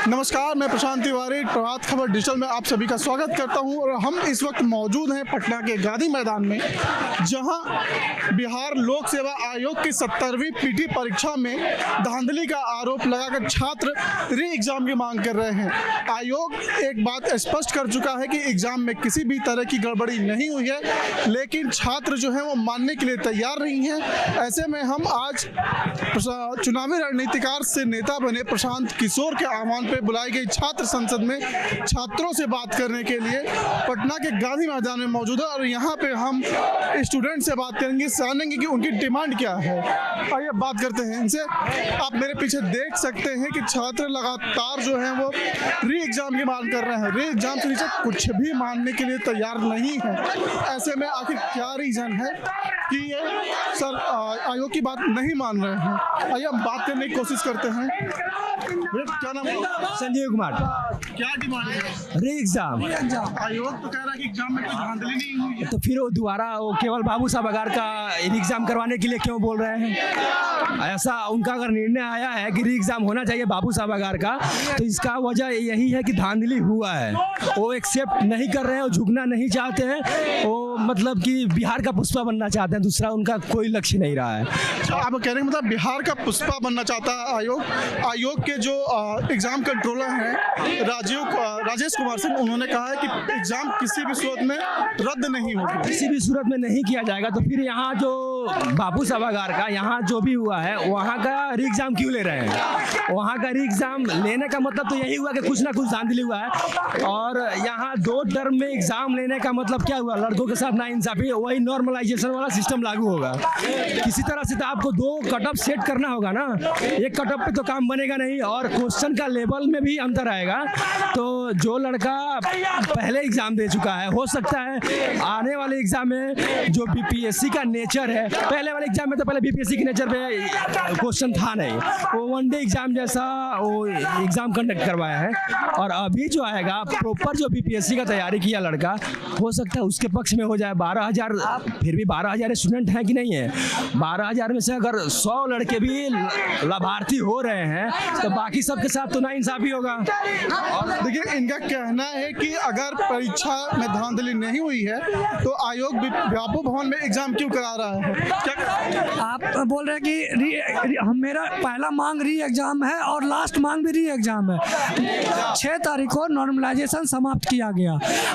नमस्कार, मैं प्रशांत तिवारी प्रभात खबर डिजिटल में आप सभी का स्वागत करता हूं और हम इस वक्त मौजूद हैं पटना के गांधी मैदान में, जहां बिहार लोक सेवा आयोग की 70वीं पीटी परीक्षा में धांधली का आरोप लगाकर छात्र री एग्जाम की मांग कर रहे हैं। आयोग एक बात स्पष्ट कर चुका है कि एग्जाम में किसी भी तरह की गड़बड़ी नहीं हुई है, लेकिन छात्र जो है वो मानने के लिए तैयार नहीं है। ऐसे में हम आज चुनावी रणनीतिकार से नेता बने प्रशांत किशोर के आह्वान पे बुलाई गई छात्र संसद में छात्रों से बात करने के लिए पटना के गांधी मैदान में मौजूद है और यहाँ पे हम स्टूडेंट से बात करेंगे, जानेंगे कि उनकी डिमांड क्या है। आइए बात करते हैं इनसे। आप मेरे पीछे देख सकते हैं कि छात्र लगातार जो है वो री एग्जाम की मांग कर रहे हैं। री एग्जाम से नीचे कुछ भी मानने के लिए तैयार नहीं है। ऐसे में आखिर क्या रीजन है कि ये सर आयोग की बात नहीं मान रहे हैं? आइए हम बात करने की कोशिश करते हैं। क्या नाम है? संजीव कुमार। क्या डिमांड है? री एग्जाम। आयोग तो कह रहा है कि एग्जाम में कोई धांधली नहीं हुई है। तो फिर वो दोबारा वो केवल बाबू साहब अगार का री एग्जाम करवाने के लिए क्यों बोल रहे हैं? ऐसा उनका अगर निर्णय आया है कि री एग्जाम होना चाहिए बाबू साहब अगार का, तो इसका वजह यही है कि धांधली हुआ है। वो एक्सेप्ट नहीं कर रहे हैं, वो झुकना नहीं चाहते हैं, वो मतलब कि बिहार का पुष्पा बनना चाहते हैं। दूसरा उनका कोई लक्ष्य नहीं रहा है। आप कह रहे हैं मतलब बिहार का पुष्पा बनना चाहता है आयोग। आयोग के जो एग्जाम कंट्रोलर हैं राजेश कुमार सिंह, उन्होंने कहा है कि एग्जाम किसी भी सूरत में रद्द नहीं होगा, किसी भी सूरत में नहीं किया जाएगा। तो फिर यहाँ जो बाबू सभागार का यहाँ जो भी हुआ है वहाँ का री एग्जाम क्यों ले रहे हैं? वहाँ का री एग्जाम लेने का मतलब तो यही हुआ कि कुछ ना कुछ धांधली हुआ है। और यहाँ 2 टर्म में एग्जाम लेने का मतलब क्या हुआ? लड़कों के साथ नाइंसाफी, वही नॉर्मलाइजेशन वाला सिस्टम लागू होगा। किसी तरह से तो आपको 2 कट ऑफ सेट करना होगा ना, एक कट ऑफ पे तो काम बनेगा नहीं। और क्वेश्चन का लेवल में भी अंतर आएगा। तो जो लड़का पहले एग्जाम दे चुका है, हो सकता है आने वाले एग्जाम में जो बीपीएससी का नेचर है, पहले वाले एग्जाम में तो पहले बीपीएससी के नेचर पे क्वेश्चन था नहीं, वो 1 डे एग्जाम जैसा वो एग्जाम कंडक्ट करवाया है। और अभी जो आएगा प्रॉपर जो बीपीएससी का तैयारी किया लड़का, हो सकता है उसके पक्ष में हो जाए। 12,000 फिर भी 12,000 स्टूडेंट हैं कि नहीं है? 12,000 में से अगर 100 लड़के भी लाभार्थी हो रहे हैं तो बाकी सबके साथ तो नाइंसाफी होगा। और देखिए इनका कहना है कि अगर परीक्षा में धांधली नहीं हुई है तो आयोग व्यापक भवन में एग्जाम क्यों करा रहा है? क्या आप बोल रहे हैं कि मेरा पहला मांग री एग्जाम है और लास्ट मांग भी री एग्जाम है। 6 तारीख को नॉर्मलाइजेशन समाप्त किया गया।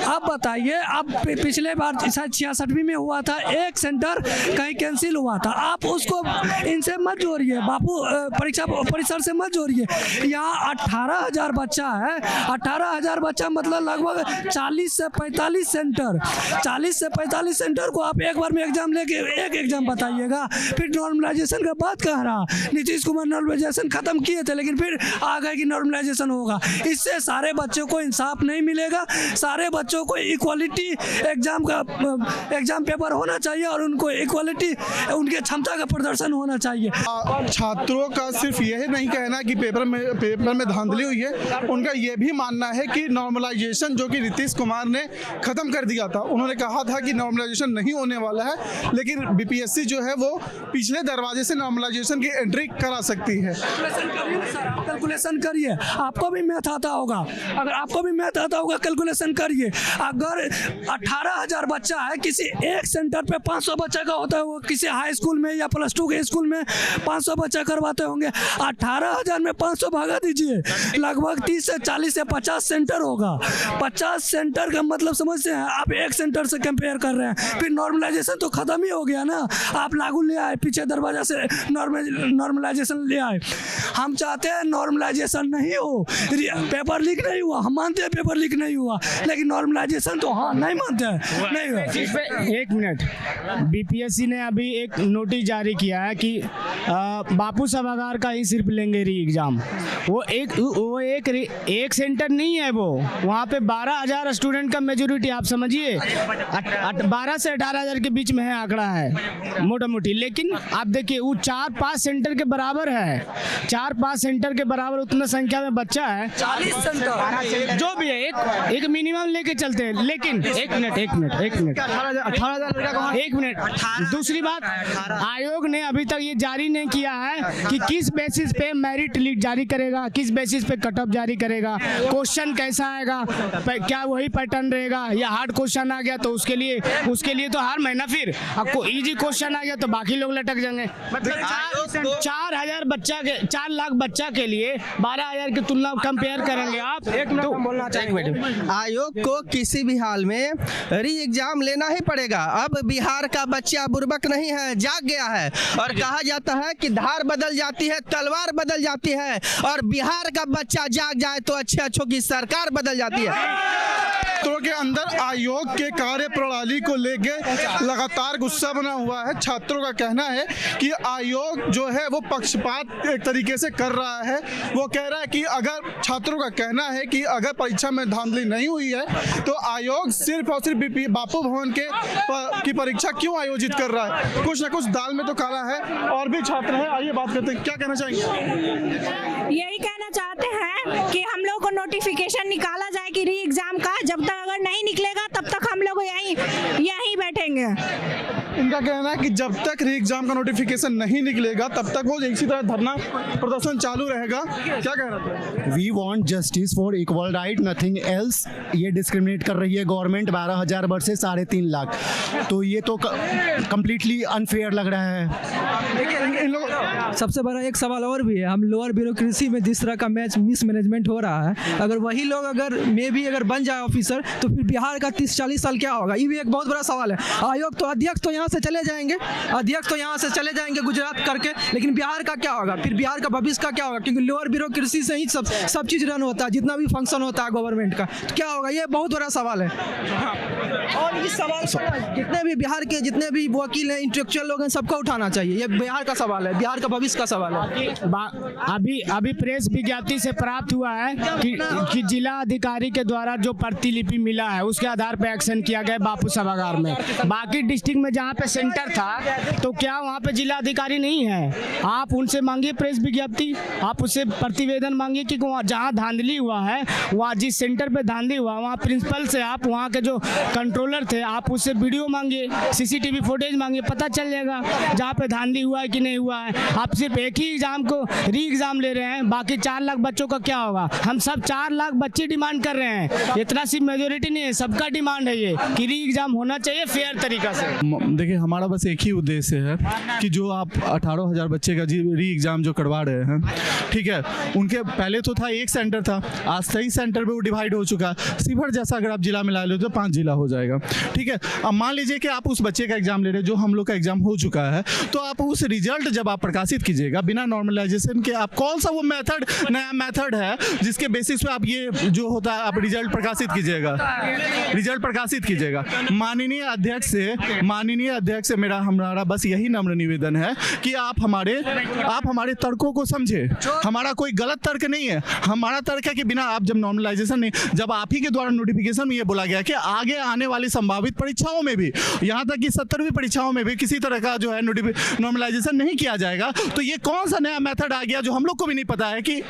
अब बताइए, अब पिछले बार शायद 66वीं में हुआ था, एक सेंटर कहीं कैंसिल हुआ था। आप उसको इनसे मत जोड़िए, बापू परीक्षा परिसर से मत जोड़िए। यहाँ 18,000 बच्चा है, 18,000 बच्चा मतलब लगभग 40 से 45 सेंटर। 40 से 45 सेंटर को आप एक बार में एग्जाम लेके एक एग्जाम बताइएगा। फिर नॉर्मलाइजेशन का बात कह रहा, नीतीश कुमार नॉर्मलाइजेशन खत्म किए थे लेकिन फिर आ गए कि नॉर्मलाइजेशन होगा। इससे सारे बच्चों को इंसाफ नहीं मिलेगा। सारे बच्चों को इक्वालिटी एग्जाम पेपर होना चाहिए और उनको इक्वालिटी उनके क्षमता का प्रदर्शन होना चाहिए। छात्रों का सिर्फ यही नहीं कहना कि पेपर में धांधली हुई है, उनका यह भी मानना है कि नॉर्मलाइजेशन जो कि नीतीश कुमार ने खत्म कर दिया था, उन्होंने कहा था कि नॉर्मलाइजेशन नहीं होने वाला है, लेकिन बीपीएससी जो है वो पिछले दरवाजे से नॉर्मलाइजेशन की एंट्री करा सकती है। कैलकुलेशन करिए, आपको भी मैथ आता होगा। अगर आपको भी मैथ आता होगा कैलकुलेशन करिए। अगर 18,000 बच्चा है, किसी एक सेंटर पे 500 बच्चा का होता है, वो किसी हाई स्कूल में या +2 के स्कूल में 500 बच्चा करवाते होंगे। 18,000 में 500 भागा दीजिए, लगभग 30 से 40 से 50 सेंटर होगा। 50 सेंटर का मतलब समझते हैं आप? एक सेंटर से कंपेयर कर रहे हैं। फिर नॉर्मलाइजेशन तो खत्म ही हो गया ना। आप लागू ले आए, पीछे दरवाजा से नॉर्मलाइजेशन ले आए। हम चाहते हैं नॉर्मलाइजेशन नहीं हो। पेपर लीक नहीं हुआ, हम मानते हैं पेपर लीक नहीं हुआ, लेकिन नॉर्मलाइजेशन तो हाँ नहीं मानते हैं, नहीं हुआ। 1 मिनट, बीपीएससी ने अभी एक नोटिस जारी किया है कि बापू सभागार का ही सिर्फ लेंगे री एग्जाम। वो एक सेंटर नहीं है, वो वहाँ पे 12,000 स्टूडेंट का मेजोरिटी, आप समझिए 12 से 18,000 के बीच में है आंकड़ा है। मोटा मोटी, लेकिन आप देखिए वो 4-5 सेंटर के बराबर है, 4-5 सेंटर के बराबर उतना संख्या में बच्चा है, 40 सेंटर जो भी है एक मिनिमम लेके चलते हैं। लेकिन एक मिनट 18,000 दूसरी बात, आयोग ने अभी तक ये जारी नहीं किया है कि किस बेसिस पे मेरिट लिस्ट जारी करेगा, किस बेसिस पे कट ऑफ जारी करेगा, क्वेश्चन कैसा आएगा, क्या वही पैटर्न रहेगा या हार्ड क्वेश्चन आ गया तो उसके लिए तो हर महीना फिर आपको इजी क्वेश्चन आ गया तो बाकी लोग लटक जाएंगे। मतलब 4 लाख बच्चा के लिए 12,000 की तुलना कंपेयर करेंगे आप। एक मिनट हम बोलना चाहेंगे। आयोग को किसी भी हाल में री एग्जाम लेना ही पड़ेगा। अब बिहार का बच्चा बुर्बक नहीं है, जाग गया है। और कहा जाता है कि धार बदल जाती है, तलवार बदल जाती है, और बिहार का बच्चा जाग जाए तो अच्छों की सरकार बदल जाती है। छात्रों के अंदर आयोग के कार्य प्रणाली को लेके लगातार गुस्सा बना हुआ है। छात्रों का कहना है कि आयोग जो है वो पक्षपात एक तरीके से कर रहा है। वो कह रहा है कि अगर छात्रों का कहना है कि अगर परीक्षा में धांधली नहीं हुई है तो आयोग सिर्फ और सिर्फ बापू भवन की परीक्षा क्यों आयोजित कर रहा है। कुछ ना कुछ दाल में तो काला है। और भी छात्र हैं, आइए बात करते हैं, क्या कहना चाहेंगे। यही कहना चाहते हैं कि हम लोग को नोटिफिकेशन निकाला जाए कि री एग्जाम का, जब तक अगर नहीं निकलेगा तब तक हम लोग यहीं बैठेंगे। इनका कहना है कि जब तक री एग्जाम का नोटिफिकेशन नहीं निकलेगा तब तक वो इसी तरह धरना प्रदर्शन चालू रहेगा। क्या कह रहा था? We want justice for equal right, nothing else. ये डिस्क्रिमिनेट कर रही है गवर्नमेंट 12,000 वर्सेस 3.5 लाख, तो ये तो कम्प्लीटली अनफेयर लग रहा है। इन लोग सबसे बड़ा एक सवाल और भी है, हम लोअर ब्यूरोक्रेसी में जिस तरह का मिसमैनेजमेंट हो रहा है, अगर वही लोग अगर बन जाए ऑफिसर तो फिर बिहार का 30-40 साल क्या होगा, ये भी एक बहुत बड़ा सवाल है। आयोग तो अध्यक्ष तो यहाँ से चले जाएंगे गुजरात करके, लेकिन बिहार का क्या होगा, फिर बिहार का भविष्य का क्या होगा, क्योंकि लोअर ब्यूरोक्रेसी से ही सब चीज़ रन होता है, जितना भी फंक्शन होता है गवर्नमेंट का, तो क्या होगा, ये बहुत बड़ा सवाल है। और इस सवाल जितने भी बिहार के जितने भी वकील हैं, इंटेलेक्चुअल लोग हैं, सबको उठाना चाहिए। ये बिहार का सवाल है, बिहार का भविष्य का सवाल है। अभी प्रेस विज्ञप्ति से प्राप्त हुआ है कि जिला अधिकारी के द्वारा जो प्रतिलिपि मिला है उसके आधार पर एक्शन किया गया बापू सभागार में। बाकी डिस्ट्रिक्ट में जहाँ पे सेंटर था तो क्या वहाँ पे जिला अधिकारी नहीं है? आप उनसे मांगिए प्रेस विज्ञप्ति, आप उससे प्रतिवेदन मांगिए कि जहाँ धांधली हुआ है, वहाँ जिस सेंटर पे धांधली हुआ वहाँ प्रिंसिपल से आप वहाँ के जो कंट्रोलर थे आप उससे वीडियो मांगिए, CCTV फुटेज मांगिए, पता चल जाएगा जहाँ पे धांधली हुआ है कि नहीं हुआ है। आप सिर्फ एक ही एग्जाम को री एग्जाम ले रहे हैं, बाकी 4 लाख बच्चों का क्या होगा? हम सब 4 लाख बच्चे डिमांड कर रहे हैं, इतना सिर्फ मेजोरिटी नहीं है, सबका डिमांड है ये कि री एग्जाम होना चाहिए फेयर तरीका से। देखिए हमारा बस एक ही उद्देश्य है कि जो आप 18,000 बच्चे का री एग्जाम जो करवा रहे हैं, ठीक है, उनके पहले तो था एक सेंटर था, आज 23 सेंटर पे वो डिवाइड हो चुका। शिवहर जैसा अगर आप जिला मिला लो तो 5 जिला हो जाएगा, ठीक है। अब मान लीजिए कि आप उस बच्चे का एग्जाम ले रहे हैं जो हम लोग का एग्जाम हो चुका है, तो आप उस रिजल्ट जब आप प्रकाशित कीजिएगा बिना नॉर्मलाइजेशन के, आप कौन सा वो मेथड नया मेथड है जिसके बेसिस पे आप ये जो होता है आप रिजल्ट प्रकाशित कीजिएगा। माननीय अध्यक्ष से मेरा हमारा बस यही नम्र निवेदन है कि आप हमारे तर्कों को समझे। हमारा कोई गलत तर्क नहीं है, हमारा तर्क है कि बिना आप जब नॉर्मलाइजेशन नहीं, जब आप ही के द्वारा नोटिफिकेशन में ये बोला गया कि आगे आने वाली संभावित परीक्षाओं में भी, यहाँ तक कि 70वीं परीक्षाओं में भी किसी तरह का जो है नॉर्मलाइजेशन नहीं किया जाएगा, तो ये कौन सा नया मेथड आ गया जो हम लोग को भी नहीं पता है कि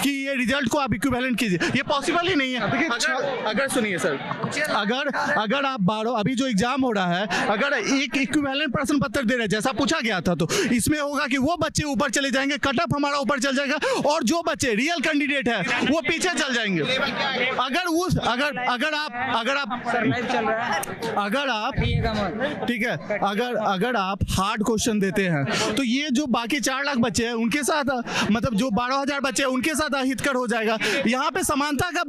ये रिजल्ट को आप इक्विवेलेंट कीजिए। ये पॉसिबल ही नहीं है। अगर सुनिए सर, अगर आप 12 अभी जो एग्जाम हो रहा है, अगर एक इक्विवेलेंट प्रश्न पत्र दे रहे हैं जैसा पूछा गया था, तो इसमें होगा कि वो बच्चे ऊपर चले जाएंगे, कट ऑफ हमारा ऊपर चल जाएगा, और जो बच्चे रियल कैंडिडेट है वो पीछे चल जाएंगे। अगर आप हार्ड क्वेश्चन देते हैं तो ये जो बाकी 4 लाख बच्चे हैं उनके साथ, मतलब जो 12,000 बच्चे हैं उनके साथ अहितकर हो जाएगा। यहाँ पे समानता का,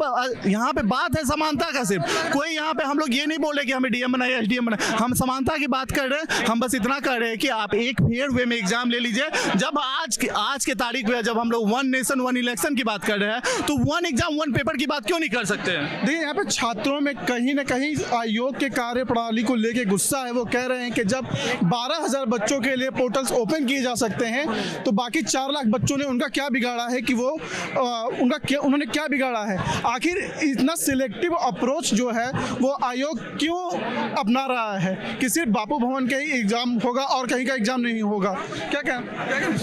यहाँ पे बात है समानता का, सिर्फ कोई यहाँ पे हम लोग ये नहीं बोले कि हमें DM बनाए SDM बनाए, हम समानता की बात कर रहे हैं। हम बस इतना कर रहे हैं कि आप एक फेयर वे में एग्जाम ले लीजिए। जब आज के तारीख में जब हम लोग 1 नेशन 1 इलेक्शन की बात कर रहे हैं तो 1 एग्जाम 1 पेपर की बात क्यों नहीं कर सकते हैं? देखिए यहाँ पे छात्रों में कहीं ना कहीं आयोग के कार्य प्रणाली को लेके गुस्सा है। वो कह रहे हैं कि जब 12,000 बच्चों के लिए पोर्टल्स ओपन किए जा सकते हैं तो बाकी 4 लाख बच्चों ने उनका क्या बिगाड़ा है कि वो उन्होंने क्या बिगाड़ा है? आखिर इतना सिलेक्टिव अप्रोच जो है वो आयोग क्यों अपना रहा है कि सिर्फ बापू भवन भवन के ही एग्जाम होगा और कहीं का एग्जाम नहीं होगा, क्या क्या?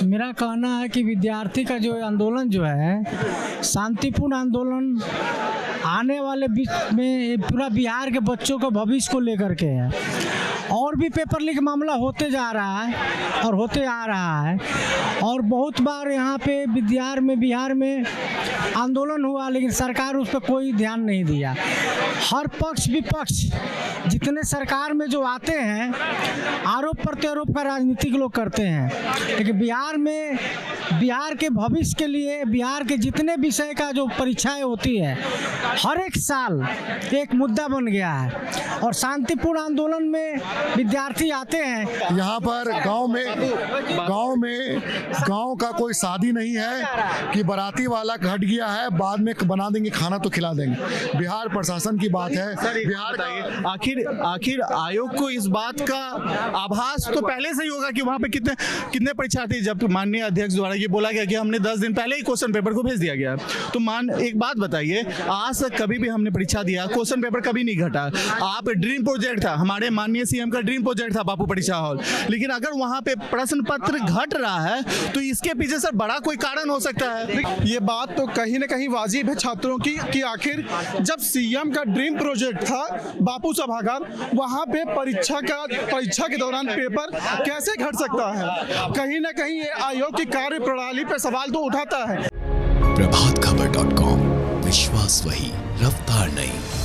मेरा कहना है कि विद्यार्थी का जो आंदोलन जो है शांतिपूर्ण आंदोलन आने वाले बीच में पूरा बिहार के बच्चों के भविष्य को लेकर के है। और भी पेपर लीक मामला होते जा रहा है और होते आ रहा है, और बहुत बार यहाँ पे बिहार में आंदोलन हुआ लेकिन सरकार उस पर कोई ध्यान नहीं दिया। हर पक्ष विपक्ष जितने सरकार में जो आते हैं आरोप प्रत्यारोप का राजनीतिक लोग करते हैं, लेकिन बिहार के भविष्य के लिए बिहार के जितने विषय का जो परीक्षाएं होती है हर एक साल एक मुद्दा बन गया है। और शांतिपूर्ण आंदोलन में विद्यार्थी आते हैं। यहाँ पर गांव का कोई शादी नहीं है कि बाराती वाला घट गया है बाद में बना देंगे खाना तो खिला देंगे। बिहार प्रशासन की बात है। बिहार आखिर आयोग को इस बात का आभास तो पहले से ही होगा कि वहाँ पे कितने परीक्षार्थी, जब माननीय अध्यक्ष द्वारा ये बोला गया कि हमने 10 दिन पहले ही क्वेश्चन पेपर को भेज दिया गया, तो एक बात बताइए, आज तक कभी भी हमने परीक्षा दिया क्वेश्चन पेपर कभी नहीं घटा। आप ड्रीम प्रोजेक्ट था, हमारे माननीय सीएम का ड्रीम प्रोजेक्ट था बापू परीक्षा हॉल, लेकिन अगर वहाँ पे प्रश्न पत्र घट रहा है तो इसके पीछे सर बड़ा कोई कारण हो सकता है। ये बात तो कहीं ना कहीं वाजिब है छात्रों की कि आखिर जब सीएम का ड्रीम प्रोजेक्ट था बापू सभागार, वहां पे परीक्षा के दौरान पेपर कैसे घट सकता है? कहीं ना कहीं ये आयोग की कार्य प्रणाली पे सवाल तो उठाता है। प्रभातखबर.com, विश्वास वही, रफ्तार नहीं।